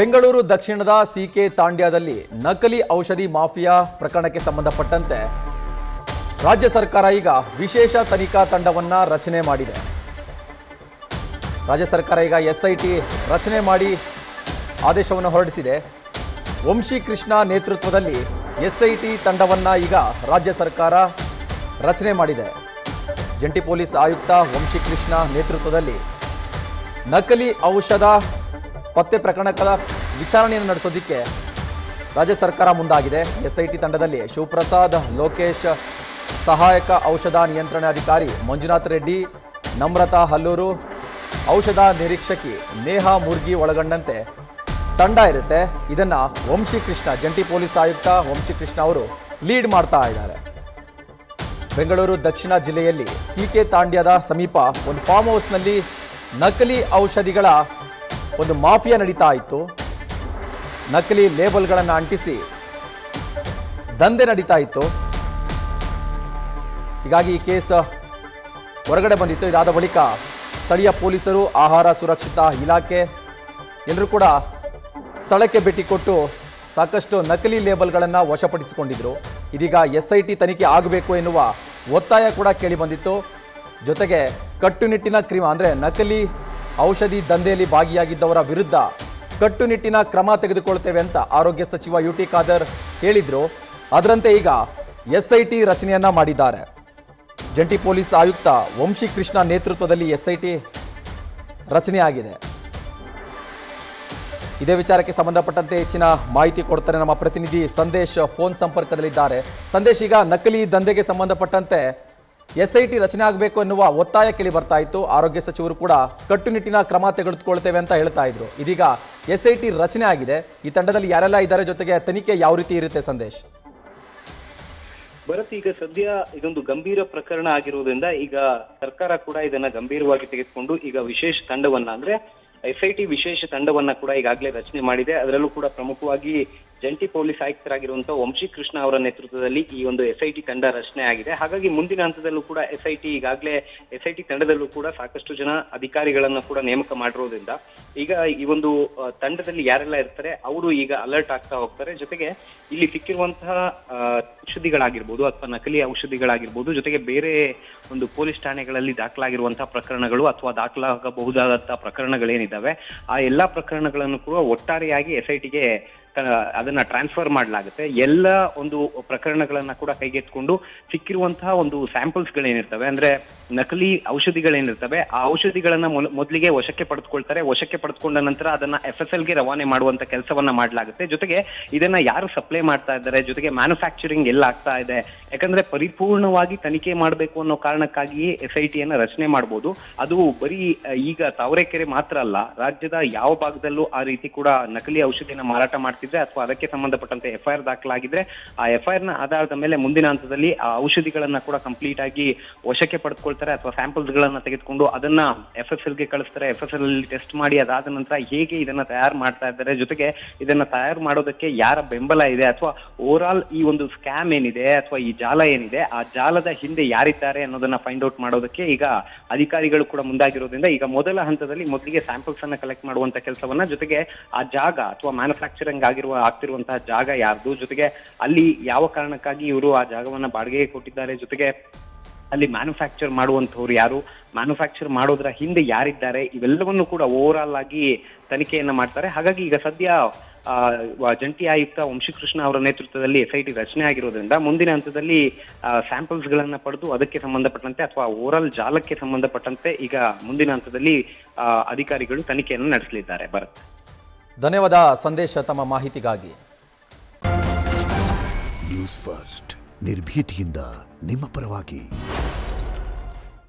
ಬೆಂಗಳೂರು ದಕ್ಷಿಣದ ಸಿಕೆ ತಾಂಡ್ಯದಲ್ಲಿ ನಕಲಿ ಔಷಧಿ ಮಾಫಿಯಾ ಪ್ರಕರಣಕ್ಕೆ ಸಂಬಂಧಪಟ್ಟಂತೆ ರಾಜ್ಯ ಸರ್ಕಾರ ಈಗ ವಿಶೇಷ ತನಿಖಾ ತಂಡವನ್ನ ರಚನೆ ಮಾಡಿದೆ. ರಾಜ್ಯ ಸರ್ಕಾರ ಈಗ ಎಸ್ಐಟಿ ರಚನೆ ಮಾಡಿ ಆದೇಶವನ್ನು ಹೊರಡಿಸಿದೆ. ವಂಶಿ ಕೃಷ್ಣ ನೇತೃತ್ವದಲ್ಲಿ ಎಸ್ಐಟಿ ತಂಡವನ್ನ ಈಗ ರಾಜ್ಯ ಸರ್ಕಾರ ರಚನೆ ಮಾಡಿದೆ. ಜಂಟಿ ಪೊಲೀಸ್ ಆಯುಕ್ತ ವಂಶಿ ಕೃಷ್ಣ ನೇತೃತ್ವದಲ್ಲಿ ನಕಲಿ ಔಷಧ ಪತ್ತೆ ಪ್ರಕರಣಗಳ ವಿಚಾರಣೆಯನ್ನು ನಡೆಸೋದಕ್ಕೆ ರಾಜ್ಯ ಸರ್ಕಾರ ಮುಂದಾಗಿದೆ. ಎಸ್ಐಟಿ ತಂಡದಲ್ಲಿ ಶಿವಪ್ರಸಾದ್, ಲೋಕೇಶ್, ಸಹಾಯಕ ಔಷಧ ನಿಯಂತ್ರಣಾಧಿಕಾರಿ ಮಂಜುನಾಥ್ ರೆಡ್ಡಿ, ನಮ್ರತಾ ಹಲ್ಲೂರು, ಔಷಧ ನಿರೀಕ್ಷಕಿ ನೇಹಾ ಮುರ್ಗಿ ಒಳಗೊಂಡಂತೆ ತಂಡ ಇರುತ್ತೆ. ಇದನ್ನ ವಂಶಿ ಕೃಷ್ಣ, ಜಂಟಿ ಪೊಲೀಸ್ ಆಯುಕ್ತ ವಂಶಿ ಕೃಷ್ಣ ಅವರು ಲೀಡ್ ಮಾಡ್ತಾ ಇದ್ದಾರೆ. ಬೆಂಗಳೂರು ದಕ್ಷಿಣ ಜಿಲ್ಲೆಯಲ್ಲಿ ಸಿಕೆ ತಾಂಡ್ಯದ ಸಮೀಪ ಒಂದು ಫಾರ್ಮ್ ಹೌಸ್ನಲ್ಲಿ ನಕಲಿ ಔಷಧಿಗಳ ಒಂದು ಮಾಫಿಯಾ ನಡೀತಾ ಇತ್ತು. ನಕಲಿ ಲೇಬಲ್ಗಳನ್ನು ಅಂಟಿಸಿ ದಂಧೆ ನಡೀತಾ ಇತ್ತು. ಹೀಗಾಗಿ ಈ ಕೇಸ್ ಹೊರಗಡೆ ಬಂದಿತ್ತು. ಇದಾದ ಬಳಿಕ ಸ್ಥಳೀಯ ಪೊಲೀಸರು, ಆಹಾರ ಸುರಕ್ಷತಾ ಇಲಾಖೆ ಎಲ್ಲರೂ ಕೂಡ ಸ್ಥಳಕ್ಕೆ ಭೇಟಿ ಕೊಟ್ಟು ಸಾಕಷ್ಟು ನಕಲಿ ಲೇಬಲ್ಗಳನ್ನು ವಶಪಡಿಸಿಕೊಂಡಿದ್ರು. ಇದೀಗ ಎಸ್ಐಟಿ ತನಿಖೆ ಆಗಬೇಕು ಎನ್ನುವ ಒತ್ತಾಯ ಕೂಡ ಕೇಳಿ ಬಂದಿತ್ತು. ಜೊತೆಗೆ ಕಟ್ಟುನಿಟ್ಟಿನ ಅಂದರೆ ನಕಲಿ ಔಷಧಿ ದಂಧೆಯಲ್ಲಿ ಭಾಗಿಯಾಗಿದ್ದವರ ವಿರುದ್ಧ ಕಟ್ಟುನಿಟ್ಟಿನ ಕ್ರಮ ತೆಗೆದುಕೊಳ್ತೇವೆ ಅಂತ ಆರೋಗ್ಯ ಸಚಿವ ಯುಟಿ ಖಾದರ್ ಹೇಳಿದ್ರು. ಅದರಂತೆ ಈಗ ಎಸ್ಐಟಿ ರಚನೆಯನ್ನ ಮಾಡಿದ್ದಾರೆ. ಜಂಟಿ ಪೊಲೀಸ್ ಆಯುಕ್ತ ವಂಶಿ ಕೃಷ್ಣ ನೇತೃತ್ವದಲ್ಲಿ ಎಸ್ಐಟಿ ರಚನೆಯಾಗಿದೆ. ಇದೇ ವಿಚಾರಕ್ಕೆ ಸಂಬಂಧಪಟ್ಟಂತೆ ಹೆಚ್ಚಿನ ಮಾಹಿತಿ ಕೊಡ್ತಾರೆ ನಮ್ಮ ಪ್ರತಿನಿಧಿ ಸಂದೇಶ್ ಫೋನ್ ಸಂಪರ್ಕದಲ್ಲಿದ್ದಾರೆ. ಸಂದೇಶ್, ಈಗ ನಕಲಿ ದಂಧೆಗೆ ಸಂಬಂಧಪಟ್ಟಂತೆ ಎಸ್ಐಟಿ ರಚನೆ ಆಗಬೇಕು ಎನ್ನುವ ಒತ್ತಾಯ ಕೇಳಿ ಬರ್ತಾ ಇತ್ತು. ಆರೋಗ್ಯ ಸಚಿವರು ಕೂಡ ಕಟ್ಟುನಿಟ್ಟಿನ ಕ್ರಮ ತೆಗೆದುಕೊಳ್ತೇವೆ ಅಂತ ಹೇಳ್ತಾ ಇದ್ರು. ಇದೀಗ ಎಸ್ಐಟಿ ರಚನೆ ಆಗಿದೆ. ಈ ತಂಡದಲ್ಲಿ ಯಾರೆಲ್ಲ ಇದ್ದಾರೆ, ಜೊತೆಗೆ ತನಿಖೆ ಯಾವ ರೀತಿ ಇರುತ್ತೆ ಸಂದೇಶ್? ಭರತ್, ಈಗ ಸದ್ಯ ಇದೊಂದು ಗಂಭೀರ ಪ್ರಕರಣ ಆಗಿರುವುದರಿಂದ ಈಗ ಸರ್ಕಾರ ಕೂಡ ಇದನ್ನ ಗಂಭೀರವಾಗಿ ತೆಗೆದುಕೊಂಡು ಈಗ ವಿಶೇಷ ತಂಡವನ್ನ ಅಂದ್ರೆ ಎಸ್ಐಟಿ ವಿಶೇಷ ತಂಡವನ್ನ ಕೂಡ ಈಗಾಗಲೇ ರಚನೆ ಮಾಡಿದೆ. ಅದರಲ್ಲೂ ಕೂಡ ಪ್ರಮುಖವಾಗಿ ಜಂಟಿ ಪೊಲೀಸ್ ಆಯುಕ್ತರಾಗಿರುವಂತಹ ವಂಶಿ ಕೃಷ್ಣ ಅವರ ನೇತೃತ್ವದಲ್ಲಿ ಈ ಒಂದು ಎಸ್ಐಟಿ ತಂಡ ರಚನೆ ಆಗಿದೆ. ಹಾಗಾಗಿ ಮುಂದಿನ ಹಂತದಲ್ಲೂ ಕೂಡ ಎಸ್ಐಟಿ ತಂಡದಲ್ಲೂ ಕೂಡ ಸಾಕಷ್ಟು ಜನ ಅಧಿಕಾರಿಗಳನ್ನ ಕೂಡ ನೇಮಕ ಮಾಡಿರೋದ್ರಿಂದ ಈಗ ಈ ಒಂದು ತಂಡದಲ್ಲಿ ಯಾರೆಲ್ಲ ಇರ್ತಾರೆ ಅವರು ಈಗ ಅಲರ್ಟ್ ಆಗ್ತಾ ಹೋಗ್ತಾರೆ. ಜೊತೆಗೆ ಇಲ್ಲಿ ಸಿಕ್ಕಿರುವಂತಹ ಔಷಧಿಗಳಾಗಿರ್ಬೋದು ಅಥವಾ ನಕಲಿ ಔಷಧಿಗಳಾಗಿರ್ಬೋದು, ಜೊತೆಗೆ ಬೇರೆ ಒಂದು ಪೊಲೀಸ್ ಠಾಣೆಗಳಲ್ಲಿ ದಾಖಲಾಗಿರುವಂತಹ ಪ್ರಕರಣಗಳು ಅಥವಾ ದಾಖಲಾಗಬಹುದಾದಂತಹ ಪ್ರಕರಣಗಳೇನಿದ್ದಾವೆ ಆ ಎಲ್ಲಾ ಪ್ರಕರಣಗಳನ್ನು ಕೂಡ ಒಟ್ಟಾರೆಯಾಗಿ ಎಸ್ಐಟಿಗೆ ಅದನ್ನ ಟ್ರಾನ್ಸ್ಫರ್ ಮಾಡಲಾಗುತ್ತೆ. ಎಲ್ಲ ಒಂದು ಪ್ರಕರಣಗಳನ್ನ ಕೂಡ ಕೈಗೆತ್ತಿಕೊಂಡು ಸಿಕ್ಕಿರುವಂತಹ ಒಂದು ಸ್ಯಾಂಪಲ್ಸ್ ಗಳೇನಿರ್ತವೆ ಅಂದ್ರೆ ನಕಲಿ ಔಷಧಿಗಳೇನಿರ್ತವೆ ಆ ಔಷಧಿಗಳನ್ನ ಮೊದಲಿಗೆ ವಶಕ್ಕೆ ಪಡೆದುಕೊಳ್ತಾರೆ. ವಶಕ್ಕೆ ಪಡೆದುಕೊಂಡ ನಂತರ ಅದನ್ನ FSL ಗೆ ರವಾನೆ ಮಾಡುವಂತ ಕೆಲಸವನ್ನ ಮಾಡಲಾಗುತ್ತೆ. ಜೊತೆಗೆ ಇದನ್ನ ಯಾರು ಸಪ್ಲೈ ಮಾಡ್ತಾ ಇದ್ದಾರೆ, ಜೊತೆಗೆ ಮ್ಯಾನುಫ್ಯಾಕ್ಚರಿಂಗ್ ಎಲ್ಲ ಆಗ್ತಾ ಇದೆ, ಯಾಕಂದ್ರೆ ಪರಿಪೂರ್ಣವಾಗಿ ತನಿಖೆ ಮಾಡಬೇಕು ಅನ್ನೋ ಕಾರಣಕ್ಕಾಗಿಯೇ ಎಸ್ಐಟಿಯನ್ನ ರಚನೆ ಮಾಡಬಹುದು. ಅದು ಬರೀ ಈಗ ತಾವರೆಕೆರೆ ಮಾತ್ರ ಅಲ್ಲ, ರಾಜ್ಯದ ಯಾವ ಭಾಗದಲ್ಲೂ ಆ ರೀತಿ ಕೂಡ ನಕಲಿ ಔಷಧಿಯನ್ನ ಮಾರಾಟ ಮಾಡ್ತಿದ್ರೆ ಅಥವಾ ಅದಕ್ಕೆ ಸಂಬಂಧಪಟ್ಟಂತೆ FIR ದಾಖಲಾಗಿದ್ರೆ ಆ FIR ನ ಆಧಾರದ ಮೇಲೆ ಮುಂದಿನ ಹಂತದಲ್ಲಿ ಆ ಔಷಧಿಗಳನ್ನ ಕೂಡ ಕಂಪ್ಲೀಟ್ ಆಗಿ ವಶಕ್ಕೆ ಪಡೆದುಕೊಳ್ತಾರೆ ಅಥವಾ ಸ್ಯಾಂಪಲ್ಸ್ ಗಳನ್ನ ತೆಗೆದುಕೊಂಡು ಅದನ್ನ FSL ಗೆ ಕಳಿಸ್ತಾರೆ. FSL ಅಲ್ಲಿ ಟೆಸ್ಟ್ ಮಾಡಿ ಅದಾದ ನಂತರ ಹೇಗೆ ಇದನ್ನ ತಯಾರು ಮಾಡ್ತಾ ಇದ್ದಾರೆ, ಜೊತೆಗೆ ಇದನ್ನ ತಯಾರು ಮಾಡೋದಕ್ಕೆ ಯಾರ ಬೆಂಬಲ ಇದೆ ಅಥವಾ ಓವರ್ ಆಲ್ ಈ ಒಂದು ಸ್ಕ್ಯಾಮ್ ಏನಿದೆ ಅಥವಾ ಈ ಜಾಲ ಏನಿದೆ ಆ ಜಾಲದ ಹಿಂದೆ ಯಾರಿದ್ದಾರೆ ಅನ್ನೋದನ್ನ ಫೈಂಡ್ ಔಟ್ ಮಾಡೋದಕ್ಕೆ ಈಗ ಅಧಿಕಾರಿಗಳು ಕೂಡ ಮುಂದಾಗಿರೋದ್ರಿಂದ ಈಗ ಮೊದಲ ಹಂತದಲ್ಲಿ ಮೊದಲಿಗೆ ಸ್ಯಾಂಪಲ್ಸ್ ಅನ್ನ ಕಲೆಕ್ಟ್ ಮಾಡುವಂತ ಕೆಲಸವನ್ನ, ಜೊತೆಗೆ ಆ ಜಾಗ ಅಥವಾ ಮ್ಯಾನುಫ್ಯಾಕ್ಚರಿಂಗ್ ಆಗ್ತಿರುವಂತಹ ಜಾಗ ಯಾರ್ದು, ಜೊತೆಗೆ ಅಲ್ಲಿ ಯಾವ ಕಾರಣಕ್ಕಾಗಿ ಇವರು ಆ ಜಾಗವನ್ನ ಬಾಡಿಗೆಗೆ ಕೊಟ್ಟಿದ್ದಾರೆ, ಜೊತೆಗೆ ಅಲ್ಲಿ ಮ್ಯಾನುಫ್ಯಾಕ್ಚರ್ ಮಾಡುವಂತವ್ರು ಯಾರು, ಮ್ಯಾನುಫ್ಯಾಕ್ಚರ್ ಮಾಡೋದ್ರ ಹಿಂದೆ ಯಾರಿದ್ದಾರೆ, ಇವೆಲ್ಲವನ್ನು ಕೂಡ ಓವರ್ ಆಲ್ ಆಗಿ ತನಿಖೆಯನ್ನ ಮಾಡ್ತಾರೆ. ಹಾಗಾಗಿ ಈಗ ಸದ್ಯ ಜಂಟಿ ಆಯುಕ್ತ ವಂಶಿ ಕೃಷ್ಣ ಅವರ ನೇತೃತ್ವದಲ್ಲಿ ಎಸ್ಐಟಿ ರಚನೆ ಆಗಿರೋದ್ರಿಂದ ಮುಂದಿನ ಹಂತದಲ್ಲಿ ಸ್ಯಾಂಪಲ್ಸ್ ಗಳನ್ನ ಪಡೆದು ಅದಕ್ಕೆ ಸಂಬಂಧಪಟ್ಟಂತೆ ಅಥವಾ ಓವರ್ ಆಲ್ ಜಾಲಕ್ಕೆ ಸಂಬಂಧಪಟ್ಟಂತೆ ಈಗ ಮುಂದಿನ ಹಂತದಲ್ಲಿ ಅಧಿಕಾರಿಗಳು ತನಿಖೆಯನ್ನು ನಡೆಸಲಿದ್ದಾರೆ. ಭರತ್, ಧನ್ಯವಾದ ಸಂದೇಶ ತಮ್ಮ ಮಾಹಿತಿಗಾಗಿ. ನ್ಯೂಸ್ ಫಸ್ಟ್ ನಿರ್ಭೀತಿಯಿಂದ ನಿಮ್ಮ ಪರವಾಗಿ.